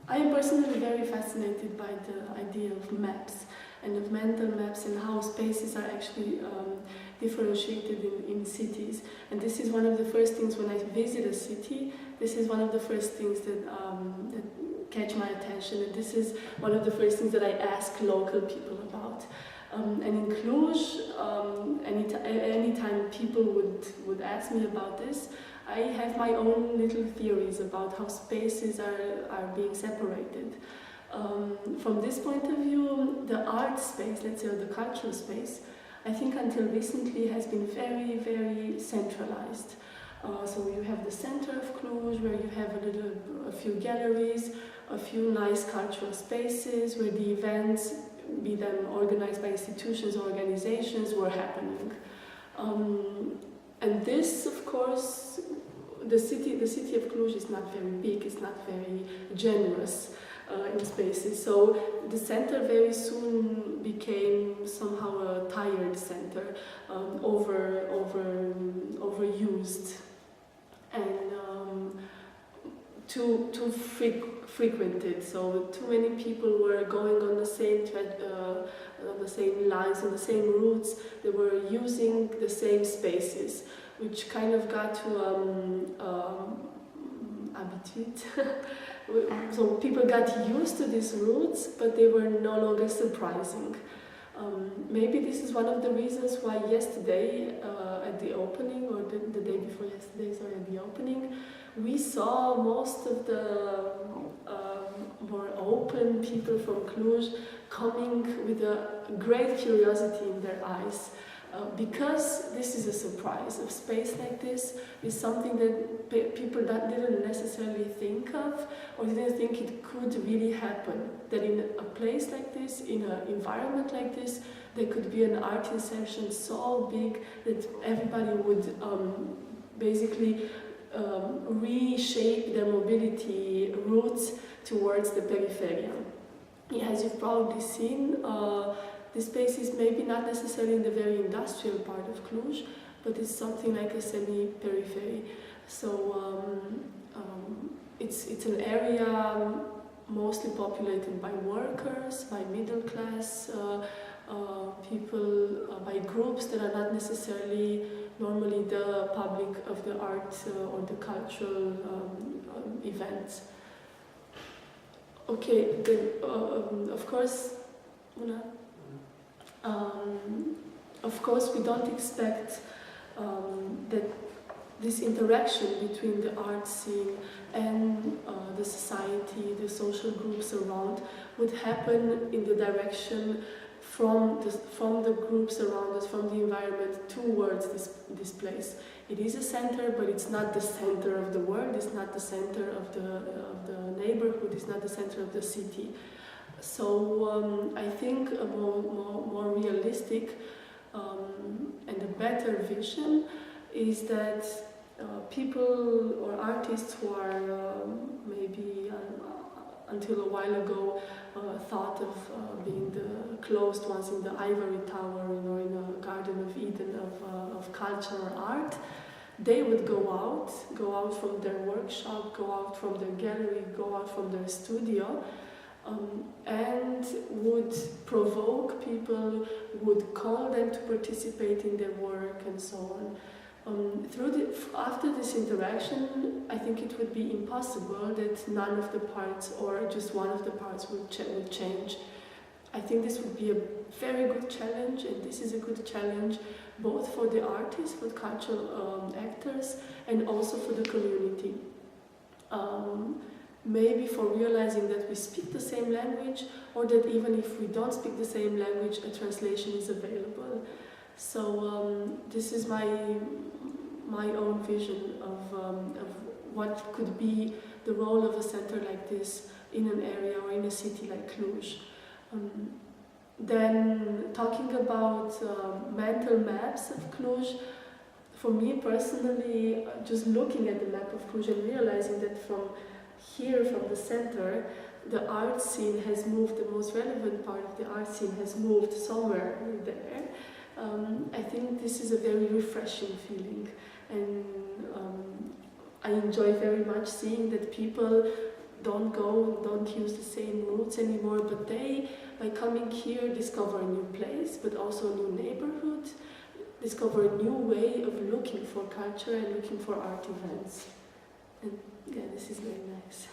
I am personally very fascinated by the idea of maps and of mental maps and how spaces are actually differentiated in cities. And this is one of the first things when I visit a city, this is one of the first things that catch my attention, and this is one of the first things that I ask local people about. And in Cluj, anytime people would ask me about this, I have my own little theories about how spaces are being separated. From this point of view, the art space, let's say, or the cultural space, I think until recently has been very, very centralized. So you have the center of Cluj, where you have a few galleries, a few nice cultural spaces where the events, be them organized by institutions or organizations, were happening. And this, of course, the city of Cluj is not very big, it's not very generous in spaces. So the center very soon became somehow a tired center, overused, and too frequented. So too many people were going on the same lines, on the same routes. They were using the same spaces, which kind of got to habitude. So people got used to these routes, but they were no longer surprising. Maybe this is one of the reasons why yesterday at the opening, or the day before yesterday, sorry, at the opening, we saw most of the more open people from Cluj coming with a great curiosity in their eyes. Because this is a surprise. A space like this is something that people didn't necessarily think of, or didn't think it could really happen. That in a place like this, in an environment like this, there could be an art insertion so big that everybody would basically reshape their mobility routes towards the periphery. As you've probably seen, this space is maybe not necessarily in the very industrial part of Cluj, but it's something like a semi-periphery. So it's an area mostly populated by workers, by middle class people, by groups that are not necessarily normally the public of the art or the cultural events. Okay, then of course, we don't expect that this interaction between the art scene and the society, the social groups around, would happen in the direction from the groups around us, from the environment towards this place. It is a center, but it's not the center of the world, it's not the center of the neighborhood, it's not the center of the city. So I think a more realistic and a better vision is that people or artists who are maybe until a while ago thought of being the closed ones in the ivory tower, or in a Garden of Eden of culture or art, they would go out from their workshop, go out from their gallery, go out from their studio, and would provoke people, would call them to participate in their work, and so on. After this interaction, I think it would be impossible that none of the parts, or just one of the parts, would change. I think this would be a very good challenge, and this is a good challenge both for the artists, for cultural actors, and also for the community. Maybe for realizing that we speak the same language, or that even if we don't speak the same language, a translation is available. So this is my own vision of what could be the role of a center like this in an area or in a city like Cluj. Then talking about mental maps of Cluj, for me personally, just looking at the map of Cluj and realizing that from here, from the center, the art scene has moved, the most relevant part of the art scene has moved somewhere there. I think this is a very refreshing feeling, and I enjoy very much seeing that people don't use the same routes anymore, but they, by coming here, discover a new place, but also a new neighborhood, discover a new way of looking for culture and looking for art events. And yeah, this is very nice.